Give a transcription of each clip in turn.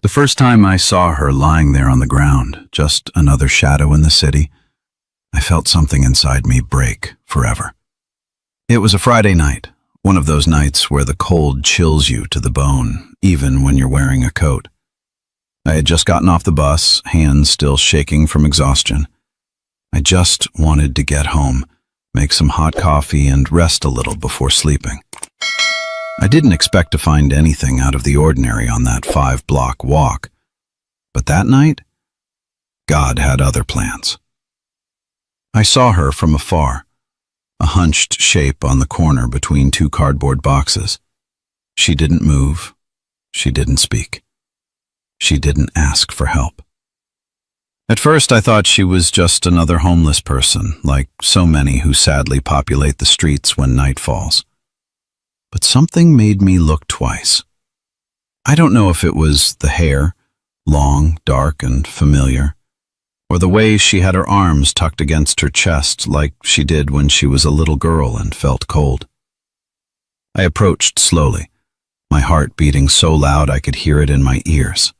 The first time I saw her lying there on the ground, just another shadow in the city, I felt something inside me break forever. It was a Friday night, one of those nights where the cold chills you to the bone, even when you're wearing a coat. I had just gotten off the bus, hands still shaking from exhaustion. I just wanted to get home, make some hot coffee, and rest a little before sleeping. I didn't expect to find anything out of the ordinary on that 5-block walk, but that night, God had other plans. I saw her from afar, a hunched shape on the corner between two cardboard boxes. She didn't move. She didn't speak. She didn't ask for help. At first, I thought she was just another homeless person, like so many who sadly populate the streets when night falls. But something made me look twice. I don't know if it was the hair, long, dark, and familiar, or the way she had her arms tucked against her chest like she did when she was a little girl and felt cold. I approached slowly, my heart beating so loud I could hear it in my ears.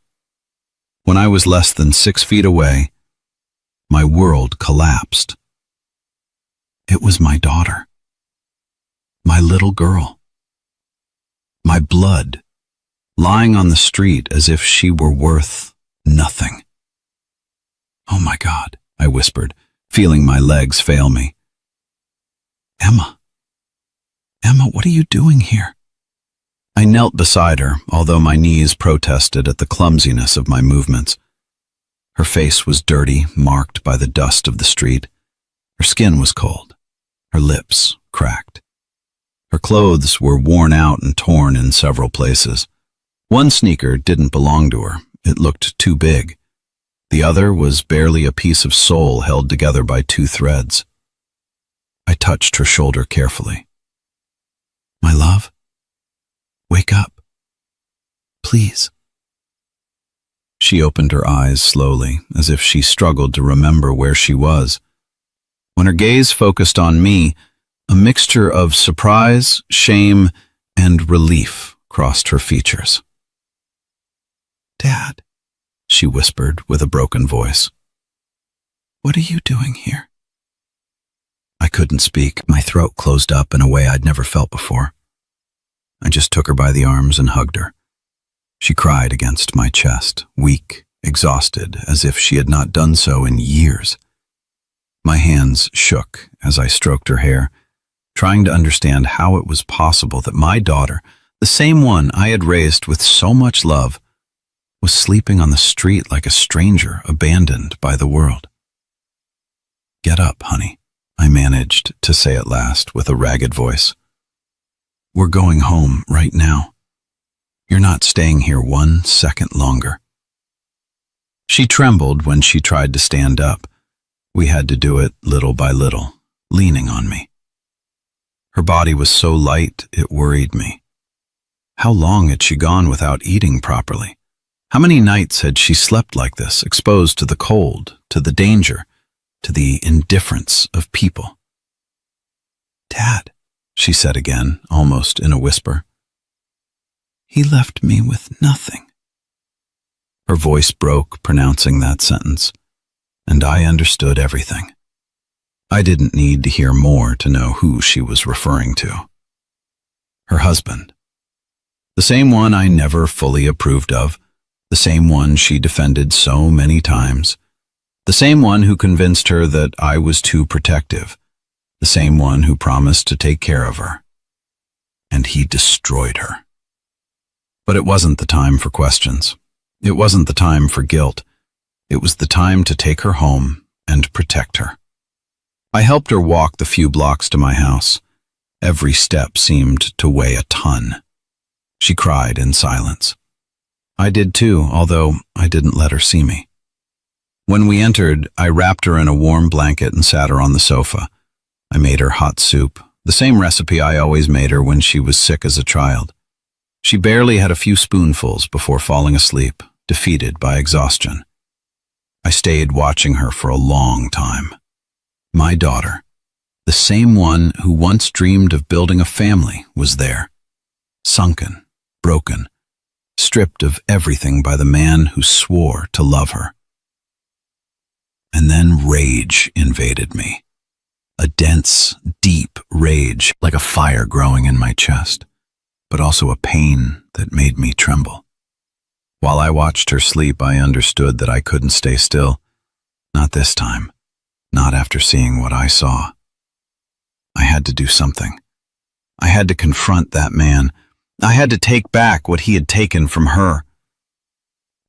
When I was less than 6 feet away, my world collapsed. It was my daughter, my little girl, my blood, lying on the street as if she were worth nothing. "Oh my God," I whispered, feeling my legs fail me. Emma, what are you doing here?" I knelt beside her, although my knees protested at the clumsiness of my movements. Her face was dirty, marked by the dust of the street. Her skin was cold, her lips cracked. Her clothes were worn out and torn in several places. One sneaker didn't belong to her. It looked too big. The other was barely a piece of sole held together by 2 threads. I touched her shoulder carefully. "My love, wake up. Please." She opened her eyes slowly, as if she struggled to remember where she was. When her gaze focused on me, a mixture of surprise, shame, and relief crossed her features. "Dad," she whispered with a broken voice. "What are you doing here?" I couldn't speak. My throat closed up in a way I'd never felt before. I just took her by the arms and hugged her. She cried against my chest, weak, exhausted, as if she had not done so in years. My hands shook as I stroked her hair, trying to understand how it was possible that my daughter, the same one I had raised with so much love, was sleeping on the street like a stranger abandoned by the world. "Get up, honey," I managed to say at last with a ragged voice. "We're going home right now. You're not staying here 1 second longer." She trembled when she tried to stand up. We had to do it little by little, leaning on me. Her body was so light, it worried me. How long had she gone without eating properly? How many nights had she slept like this, exposed to the cold, to the danger, to the indifference of people? "Dad," she said again, almost in a whisper. "He left me with nothing." Her voice broke pronouncing that sentence, and I understood everything. I didn't need to hear more to know who she was referring to. Her husband. The same one I never fully approved of, the same one she defended so many times, the same one who convinced her that I was too protective, the same one who promised to take care of her. And he destroyed her. But it wasn't the time for questions. It wasn't the time for guilt. It was the time to take her home and protect her. I helped her walk the few blocks to my house. Every step seemed to weigh a ton. She cried in silence. I did too, although I didn't let her see me. When we entered, I wrapped her in a warm blanket and sat her on the sofa. I made her hot soup, the same recipe I always made her when she was sick as a child. She barely had a few spoonfuls before falling asleep, defeated by exhaustion. I stayed watching her for a long time. My daughter, the same one who once dreamed of building a family, was there, sunken, broken, stripped of everything by the man who swore to love her. And then rage invaded me. A dense, deep rage, like a fire growing in my chest, but also a pain that made me tremble. While I watched her sleep, I understood that I couldn't stay still. Not this time. Not after seeing what I saw. I had to do something. I had to confront that man. I had to take back what he had taken from her.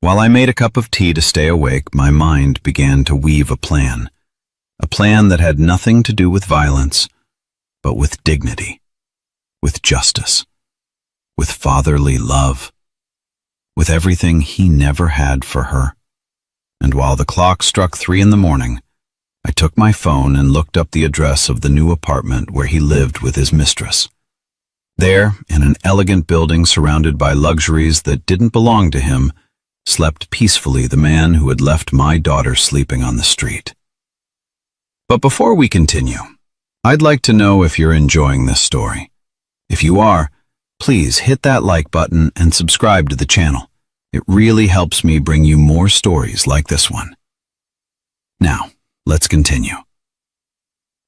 While I made a cup of tea to stay awake, my mind began to weave a plan that had nothing to do with violence, but with dignity, with justice, with fatherly love, with everything he never had for her. And while the clock struck 3 a.m, I took my phone and looked up the address of the new apartment where he lived with his mistress. There, in an elegant building surrounded by luxuries that didn't belong to him, slept peacefully the man who had left my daughter sleeping on the street. But before we continue, I'd like to know if you're enjoying this story. If you are, please hit that like button and subscribe to the channel. It really helps me bring you more stories like this one. Now, let's continue.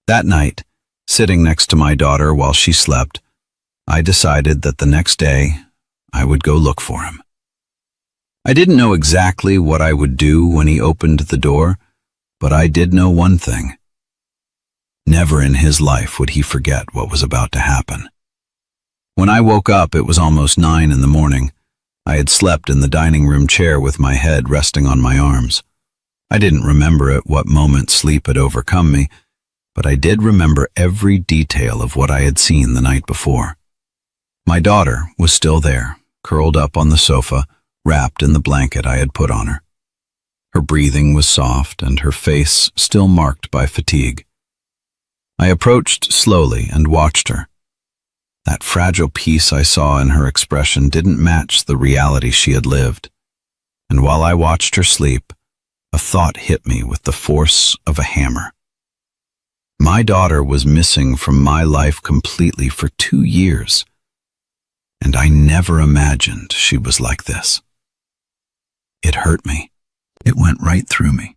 That night, sitting next to my daughter while she slept, I decided that the next day I would go look for him. I didn't know exactly what I would do when he opened the door, but I did know one thing. Never in his life would he forget what was about to happen. When I woke up, it was almost 9 a.m. I had slept in the dining room chair with my head resting on my arms. I didn't remember at what moment sleep had overcome me, but I did remember every detail of what I had seen the night before. My daughter was still there, curled up on the sofa, wrapped in the blanket I had put on her. Her breathing was soft and her face still marked by fatigue. I approached slowly and watched her. That fragile peace I saw in her expression didn't match the reality she had lived. And while I watched her sleep, a thought hit me with the force of a hammer. My daughter was missing from my life completely for 2 years, and I never imagined she was like this. It hurt me. It went right through me.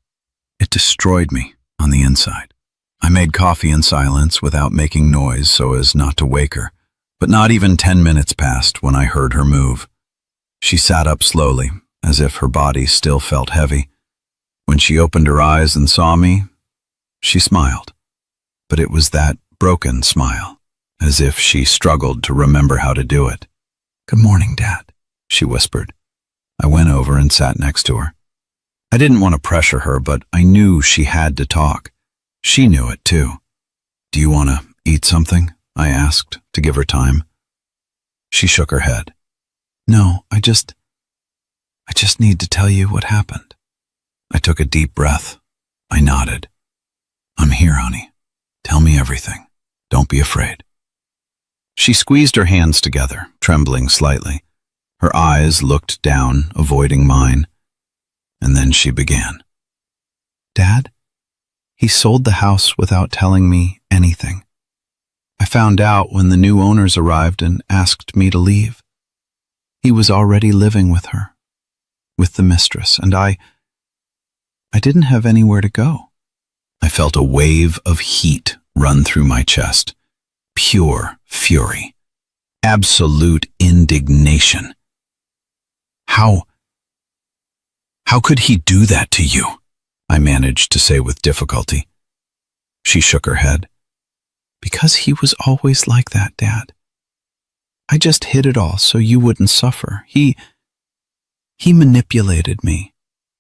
It destroyed me on the inside. I made coffee in silence without making noise so as not to wake her, but not even 10 minutes passed when I heard her move. She sat up slowly, as if her body still felt heavy. When she opened her eyes and saw me, she smiled, but it was that broken smile, as if she struggled to remember how to do it. "Good morning, Dad," she whispered. I went over and sat next to her. I didn't want to pressure her, but I knew she had to talk. She knew it too. "Do you want to eat something?" I asked, to give her time. She shook her head. "No, I just need to tell you what happened." I took a deep breath. I nodded. "I'm here, honey. Tell me everything. Don't be afraid." She squeezed her hands together, trembling slightly. Her eyes looked down, avoiding mine. And then she began. "Dad, he sold the house without telling me anything. I found out when the new owners arrived and asked me to leave. He was already living with her, with the mistress, and I didn't have anywhere to go." I felt a wave of heat run through my chest. Pure fury. Absolute indignation. How could he do that to you?" I managed to say with difficulty. She shook her head. "Because he was always like that, Dad. I just hid it all so you wouldn't suffer. He manipulated me.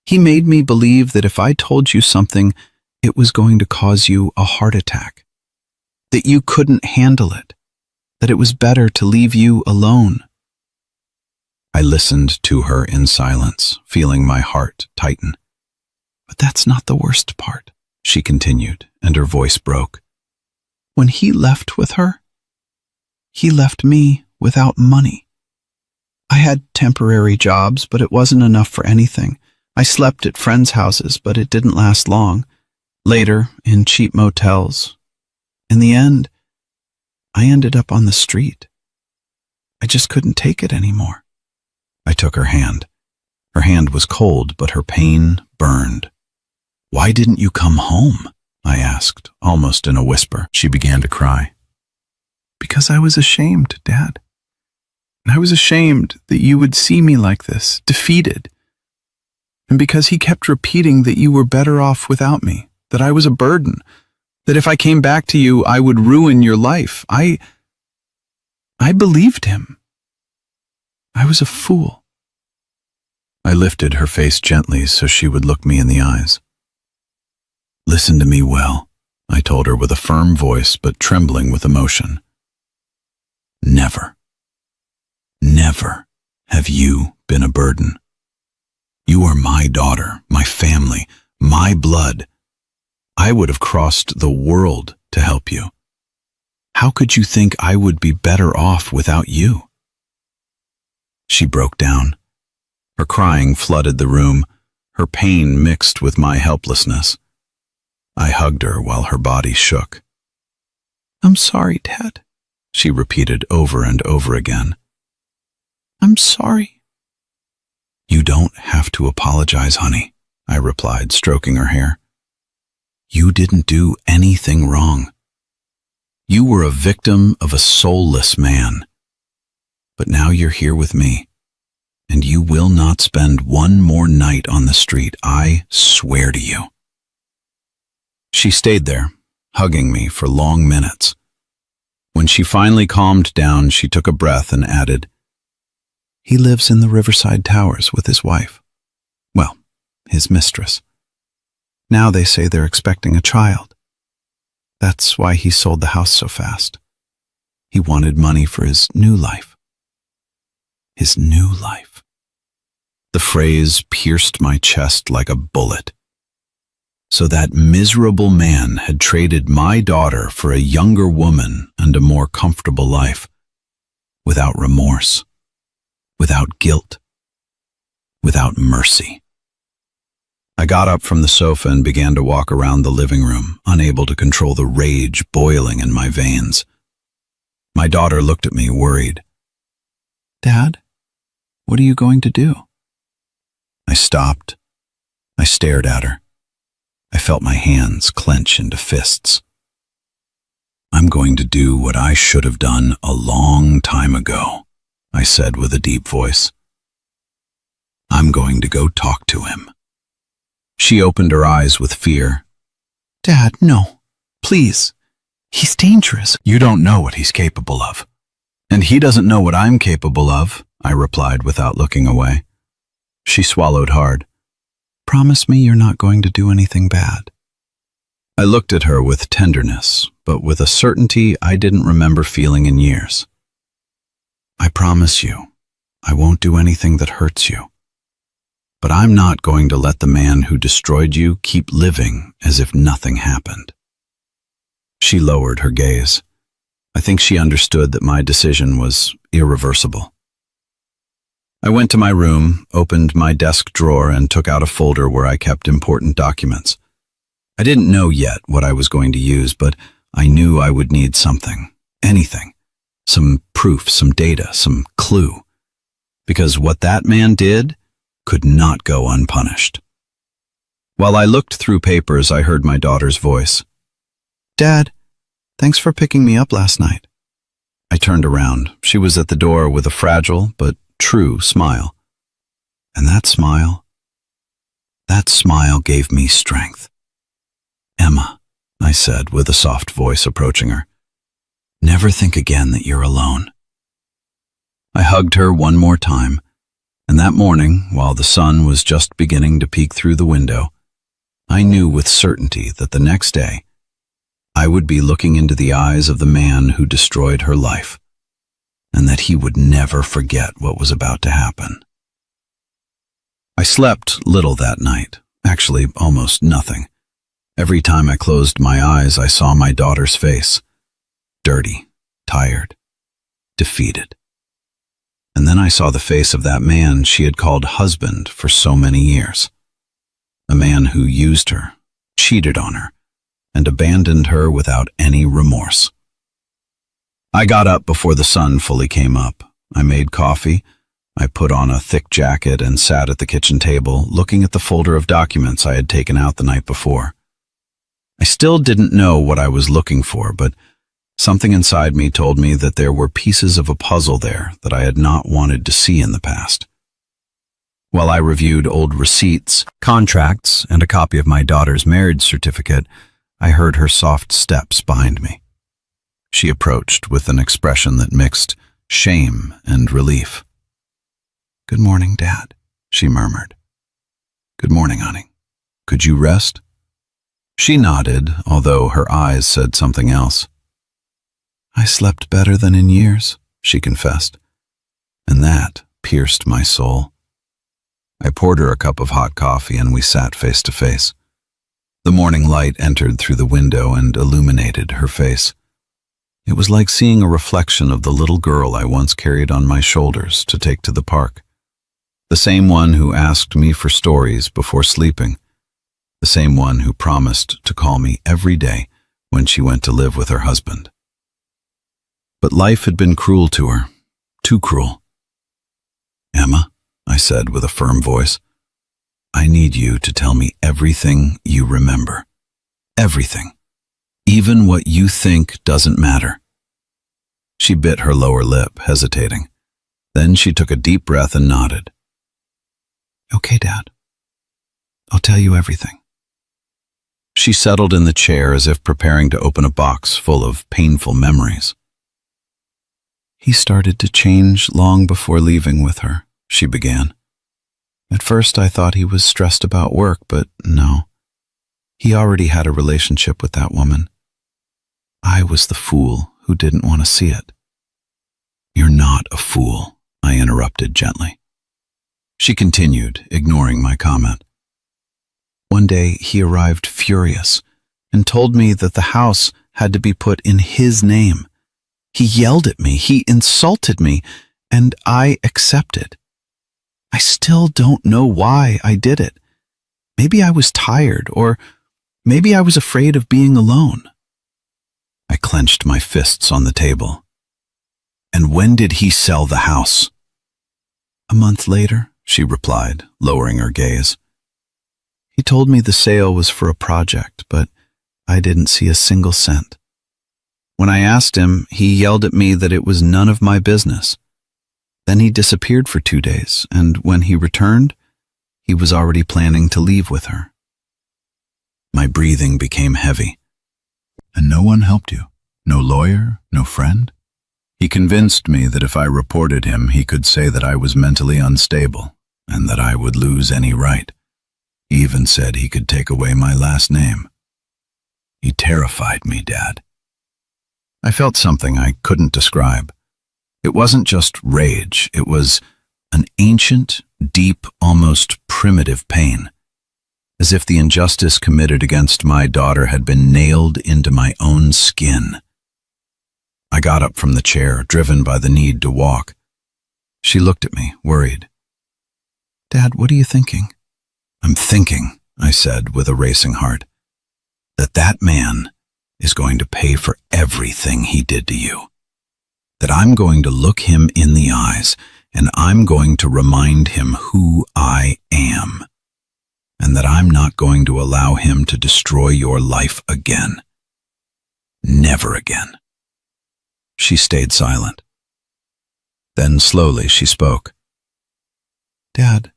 He made me believe that if I told you something, it was going to cause you a heart attack, that you couldn't handle it, that it was better to leave you alone." I listened to her in silence, feeling my heart tighten. "But that's not the worst part," she continued, and her voice broke. "When he left with her, he left me without money. I had temporary jobs, but it wasn't enough for anything. I slept at friends' houses, but it didn't last long. Later, in cheap motels. In the end, I ended up on the street. I just couldn't take it anymore. I took her hand. Her hand was cold, but her pain burned. "Why didn't you come home?" I asked, almost in a whisper. She began to cry. "Because I was ashamed, Dad. I was ashamed that you would see me like this, defeated. And because he kept repeating that you were better off without me, that I was a burden, that if I came back to you, I would ruin your life. I believed him. I was a fool." I lifted her face gently so she would look me in the eyes. "Listen to me well," I told her with a firm voice but trembling with emotion. Never have you been a burden. You are my daughter, my family, my blood. I would have crossed the world to help you. How could you think I would be better off without you?" She broke down. Her crying flooded the room, her pain mixed with my helplessness. I hugged her while her body shook. "I'm sorry, Dad," she repeated over and over again. "I'm sorry." "You don't have to apologize, honey," I replied, stroking her hair. "You didn't do anything wrong. You were a victim of a soulless man. But now you're here with me, and you will not spend one more night on the street, I swear to you." She stayed there, hugging me for long minutes. When she finally calmed down, she took a breath and added, "He lives in the Riverside Towers with his wife. Well, his mistress. Now they say they're expecting a child. That's why he sold the house so fast. He wanted money for his new life." His new life. The phrase pierced my chest like a bullet. So that miserable man had traded my daughter for a younger woman and a more comfortable life, without remorse, without guilt, without mercy. I got up from the sofa and began to walk around the living room, unable to control the rage boiling in my veins. My daughter looked at me, worried. "Dad, what are you going to do?" I stopped. I stared at her. I felt my hands clench into fists. "I'm going to do what I should have done a long time ago," I said with a deep voice. "I'm going to go talk to him." She opened her eyes with fear. "Dad, no. Please. He's dangerous." "You don't know what he's capable of. And he doesn't know what I'm capable of," I replied without looking away. She swallowed hard. "Promise me you're not going to do anything bad." I looked at her with tenderness, but with a certainty I didn't remember feeling in years. "I promise you, I won't do anything that hurts you. But I'm not going to let the man who destroyed you keep living as if nothing happened." She lowered her gaze. I think she understood that my decision was irreversible. I went to my room, opened my desk drawer, and took out a folder where I kept important documents. I didn't know yet what I was going to use, but I knew I would need something, anything, some proof, some data, some clue. Because what that man did could not go unpunished. While I looked through papers, I heard my daughter's voice. "Dad, thanks for picking me up last night." I turned around. She was at the door with a fragile but true smile. And that smile gave me strength. "Emma," I said with a soft voice approaching her, "never think again that you're alone." I hugged her one more time, and that morning, while the sun was just beginning to peek through the window, I knew with certainty that the next day I would be looking into the eyes of the man who destroyed her life, and that he would never forget what was about to happen. I slept little that night, actually almost nothing. Every time I closed my eyes, I saw my daughter's face, dirty, tired, defeated. And then I saw the face of that man she had called husband for so many years. A man who used her, cheated on her, and abandoned her without any remorse. I got up before the sun fully came up. I made coffee, I put on a thick jacket and sat at the kitchen table, looking at the folder of documents I had taken out the night before. I still didn't know what I was looking for, but something inside me told me that there were pieces of a puzzle there that I had not wanted to see in the past. While I reviewed old receipts, contracts, and a copy of my daughter's marriage certificate, I heard her soft steps behind me. She approached with an expression that mixed shame and relief. "Good morning, Dad," she murmured. "Good morning, honey. Could you rest?" She nodded, although her eyes said something else. "I slept better than in years," she confessed, and that pierced my soul. I poured her a cup of hot coffee and we sat face to face. The morning light entered through the window and illuminated her face. It was like seeing a reflection of the little girl I once carried on my shoulders to take to the park. The same one who asked me for stories before sleeping. The same one who promised to call me every day when she went to live with her husband. But life had been cruel to her, too cruel. "Emma," I said with a firm voice, "I need you to tell me everything you remember. Everything. Even what you think doesn't matter." She bit her lower lip, hesitating. Then she took a deep breath and nodded. "Okay, Dad. I'll tell you everything." She settled in the chair as if preparing to open a box full of painful memories. "He started to change long before leaving with her," she began. "At first I thought he was stressed about work, but no. He already had a relationship with that woman. I was the fool who didn't want to see it." "You're not a fool," I interrupted gently. She continued, ignoring my comment. "One day he arrived furious and told me that the house had to be put in his name. He yelled at me, he insulted me, and I accepted. I still don't know why I did it. Maybe I was tired, or maybe I was afraid of being alone." I clenched my fists on the table. "And when did he sell the house?" "A month later," she replied, lowering her gaze. "He told me the sale was for a project, but I didn't see a single cent. When I asked him, he yelled at me that it was none of my business. Then he disappeared for 2 days, and when he returned, he was already planning to leave with her." My breathing became heavy. "And no one helped you? No lawyer? No friend?" "He convinced me that if I reported him, he could say that I was mentally unstable and that I would lose any right. He even said he could take away my last name. He terrified me, Dad." I felt something I couldn't describe. It wasn't just rage, it was an ancient, deep, almost primitive pain, as if the injustice committed against my daughter had been nailed into my own skin. I got up from the chair, driven by the need to walk. She looked at me, worried. "Dad, what are you thinking?" "I'm thinking," I said with a racing heart, that man is going to pay for everything he did to you. That I'm going to look him in the eyes, and I'm going to remind him who I am, and that I'm not going to allow him to destroy your life again. Never again." She stayed silent. Then slowly she spoke. "Dad,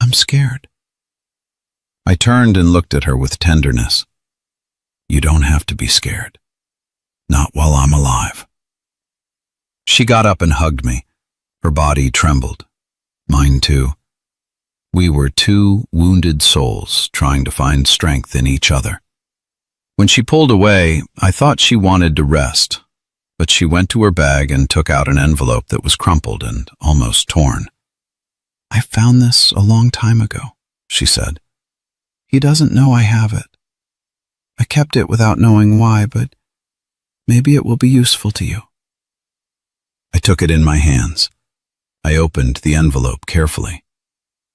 I'm scared." I turned and looked at her with tenderness. "You don't have to be scared. Not while I'm alive." She got up and hugged me. Her body trembled. Mine too. We were two wounded souls trying to find strength in each other. When she pulled away, I thought she wanted to rest, but she went to her bag and took out an envelope that was crumpled and almost torn. "I found this a long time ago," she said. "He doesn't know I have it. I kept it without knowing why, but maybe it will be useful to you." I took it in my hands. I opened the envelope carefully.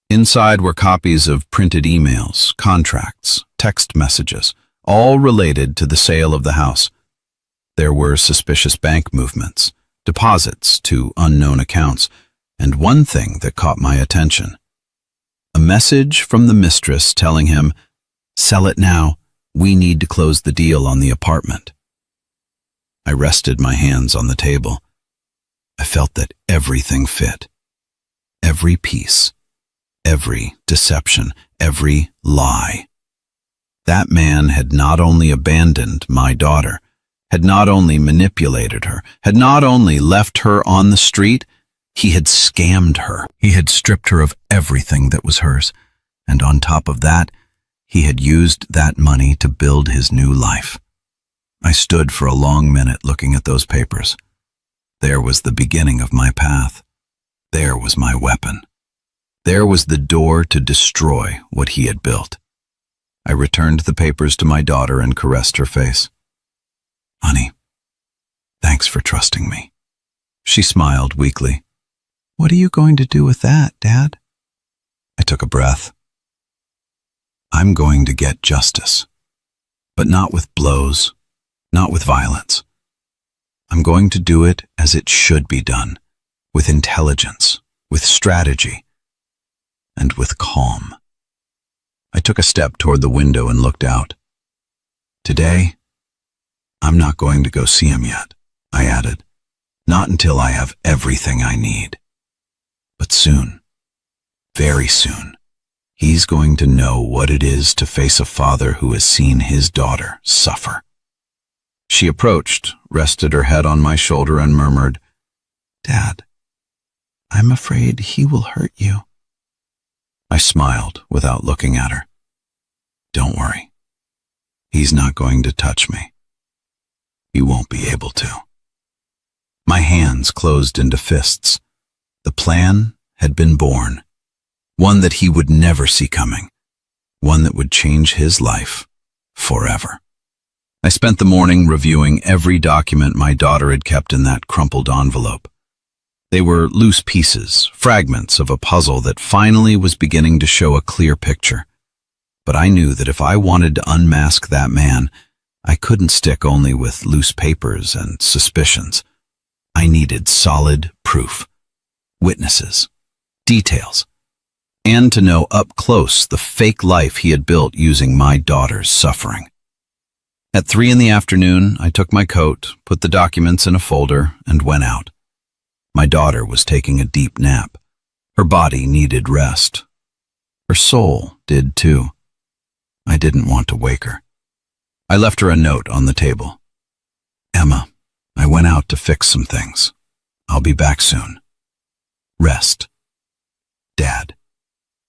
Inside were copies of printed emails, contracts, text messages, all related to the sale of the house. There were suspicious bank movements, deposits to unknown accounts, and one thing that caught my attention. A message from the mistress telling him, "Sell it now. We need to close the deal on the apartment." I rested my hands on the table. I felt that everything fit. Every piece, every deception, every lie. That man had not only abandoned my daughter, had not only manipulated her, had not only left her on the street, he had scammed her. He had stripped her of everything that was hers, and on top of that, he had used that money to build his new life. I stood for a long minute looking at those papers. There was the beginning of my path. There was my weapon. There was the door to destroy what he had built. I returned the papers to my daughter and caressed her face. "Honey, thanks for trusting me." She smiled weakly. "What are you going to do with that, Dad?" I took a breath. "I'm going to get justice, but not with blows, not with violence. I'm going to do it as it should be done, with intelligence, with strategy, and with calm." I took a step toward the window and looked out. "Today, I'm not going to go see him yet," I added. "Not until I have everything I need. But soon, very soon, he's going to know what it is to face a father who has seen his daughter suffer." She approached, rested her head on my shoulder, and murmured, "Dad, I'm afraid he will hurt you." I smiled without looking at her. "Don't worry. He's not going to touch me. He won't be able to." My hands closed into fists. The plan had been born, one that he would never see coming, one that would change his life forever. I spent the morning reviewing every document my daughter had kept in that crumpled envelope. They were loose pieces, fragments of a puzzle that finally was beginning to show a clear picture. But I knew that if I wanted to unmask that man, I couldn't stick only with loose papers and suspicions. I needed solid proof, witnesses, details, and to know up close the fake life he had built using my daughter's suffering. At 3 p.m, I took my coat, put the documents in a folder, and went out. My daughter was taking a deep nap. Her body needed rest. Her soul did too. I didn't want to wake her. I left her a note on the table. "Emma, I went out to fix some things. I'll be back soon. Rest. Dad."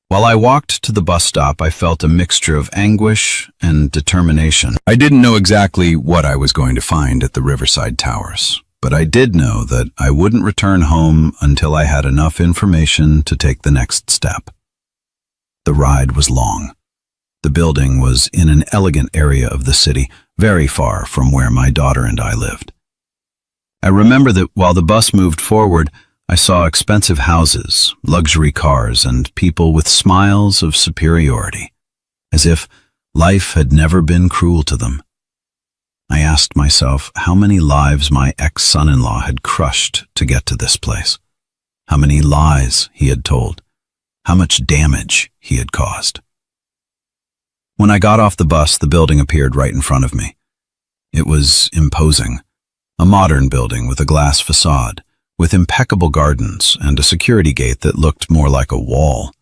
While I walked to the bus stop, I felt a mixture of anguish and determination. I didn't know exactly what I was going to find at the Riverside Towers, but I did know that I wouldn't return home until I had enough information to take the next step. The ride was long. The building was in an elegant area of the city, very far from where my daughter and I lived. I remember that while the bus moved forward, I saw expensive houses, luxury cars, and people with smiles of superiority, as if life had never been cruel to them. I asked myself how many lives my ex-son-in-law had crushed to get to this place, how many lies he had told, how much damage he had caused. When I got off the bus, the building appeared right in front of me. It was imposing, a modern building with a glass facade, with impeccable gardens and a security gate that looked more like a wall.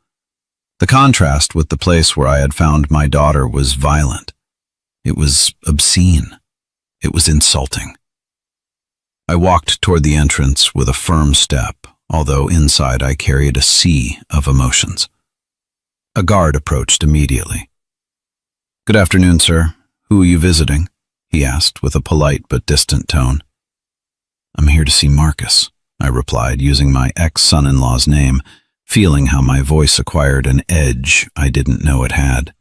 The contrast with the place where I had found my daughter was violent. It was obscene. It was insulting. I walked toward the entrance with a firm step, although inside I carried a sea of emotions. A guard approached immediately. "Good afternoon, sir. Who are you visiting?" he asked with a polite but distant tone. "I'm here to see Marcus," I replied, using my ex-son-in-law's name, feeling how my voice acquired an edge I didn't know it had.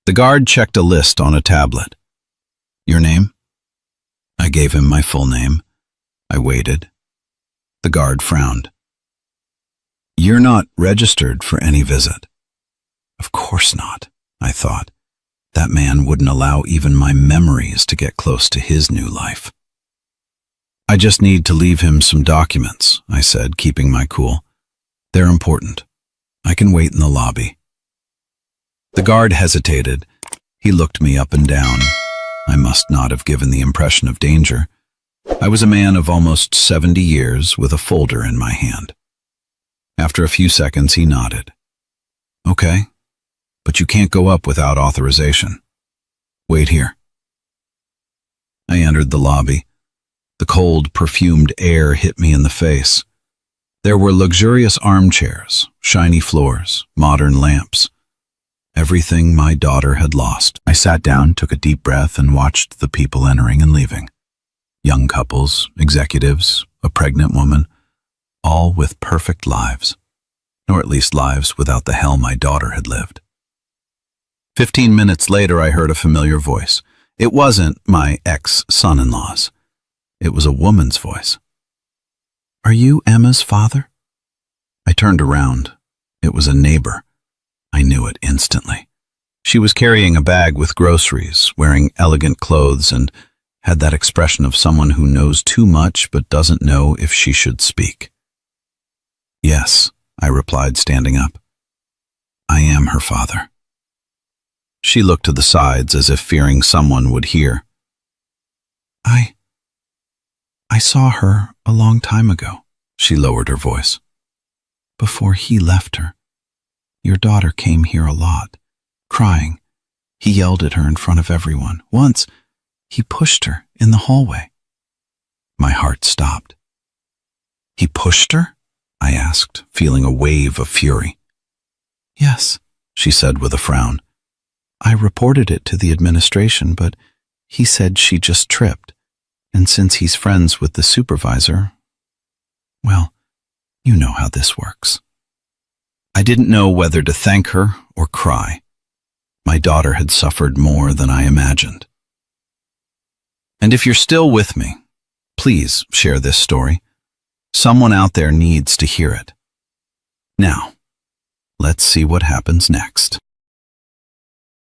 The guard checked a list on a tablet. "Your name?" I gave him my full name. I waited. The guard frowned. "You're not registered for any visit." Of course not, I thought. That man wouldn't allow even my memories to get close to his new life. I just need to leave him some documents, I said, keeping my cool. They're important. I can wait in the lobby. The guard hesitated. He looked me up and down. I must not have given the impression of danger. I was a man of almost 70 years with a folder in my hand. After a few seconds, he nodded. Okay, but you can't go up without authorization. Wait here. I entered the lobby. The cold, perfumed air hit me in the face. There were luxurious armchairs, shiny floors, modern lamps. Everything my daughter had lost. I sat down, took a deep breath, and watched the people entering and leaving. Young couples, executives, a pregnant woman, all with perfect lives. Or at least lives without the hell my daughter had lived. 15 minutes later, I heard a familiar voice. It wasn't my ex-son-in-law's. It was a woman's voice. Are you Emma's father? I turned around. It was a neighbor. I knew it instantly. She was carrying a bag with groceries, wearing elegant clothes, and had that expression of someone who knows too much but doesn't know if she should speak. Yes, I replied, standing up. I am her father. She looked to the sides as if fearing someone would hear. I saw her a long time ago, she lowered her voice. Before he left her. Your daughter came here a lot, crying. He yelled at her in front of everyone. Once, he pushed her in the hallway. My heart stopped. He pushed her? I asked, feeling a wave of fury. Yes, she said with a frown. I reported it to the administration, but he said she just tripped. And since he's friends with the supervisor, well, you know how this works. I didn't know whether to thank her or cry. My daughter had suffered more than I imagined. And if you're still with me, please share this story. Someone out there needs to hear it. Now, let's see what happens next.